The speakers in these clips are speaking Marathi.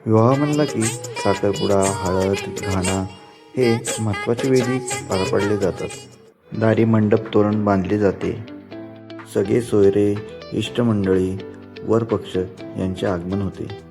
विवाह म्हणला की साखरपुडा, हळद, घाणा हे महत्त्वाचे विधी पार पडले जातात. दारी मंडप तोरण बांधले जाते. सगळे सोयरे, इष्टमंडळी, वरपक्ष यांचे आगमन होते.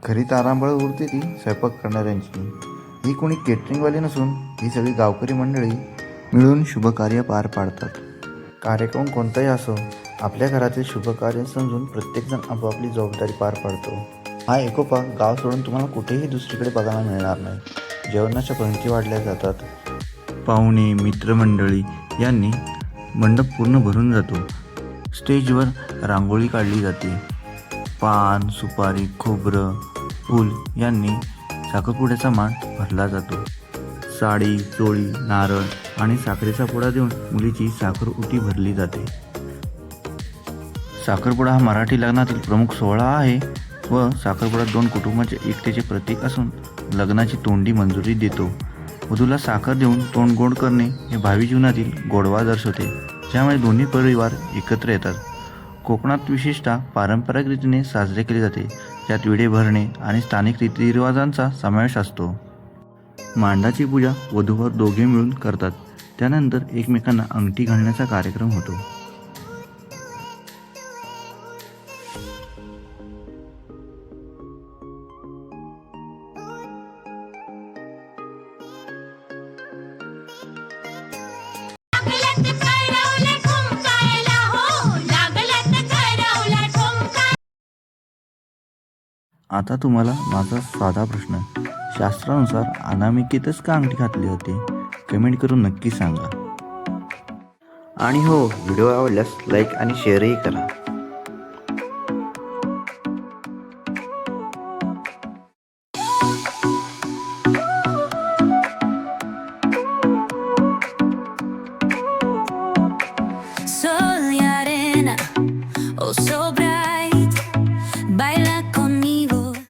खरी तारांबळ उरते ती स्वयंपाक करणाऱ्यांची. ही कोणी केटरिंगवाले नसून ही सगळी गावकरी मंडळी मिळून शुभकार्य पार पाडतात. कार्यक्रम कोणताही असो, आपल्या घरातील शुभकार्य समजून प्रत्येकजण आपापली जबाबदारी पार पाडतो. हा एकोपा गाव सोडून तुम्हाला कुठेही दुसरीकडे बघायला मिळणार नाही. जेवणाच्या पंक्ती वाढल्या जातात. पाहुणे, मित्रमंडळी यांनी मंडप पूर्ण भरून जातो. स्टेजवर रांगोळी काढली जाते. पान, सुपारी, खोबरं, फूल यांनी साखरपुड्याचा मान भरला जातो. साडी, चोळी, नारळ आणि साखरेचा पुडा देऊन मुलीची साखर उटी भरली जाते. साखरपुडा हा मराठी लग्नातील प्रमुख सोहळा आहे व साखरपुडा दोन कुटुंबाच्या एकतेचे प्रतीक असून लग्नाची तोंडी मंजुरी देतो. वधूला साखर देऊन तोंड गोड करणे हे भावी जीवनातील गोडवा दर्शवते, ज्यामुळे दोन्ही परिवार एकत्र येतात. कोकणात विशेषतः पारंपरिक रीतीने साजरे केले जाते, ज्यात विडे भरणे आणि स्थानिक रीतिरिवाजांचा समावेश असतो. मांडाची पूजा वधूवर दोघे मिळून करतात. त्यानंतर एकमेकांना अंगठी घालण्याचा कार्यक्रम होतो. आता तुम्हाला माझा साधा प्रश्न, शास्त्रानुसार अनामिकेतच का अंगठी घातली होती? कमेंट करून नक्की सांगा. आणि हो, व्हिडिओ आवडल्यास लाईक आणि शेअरही करा.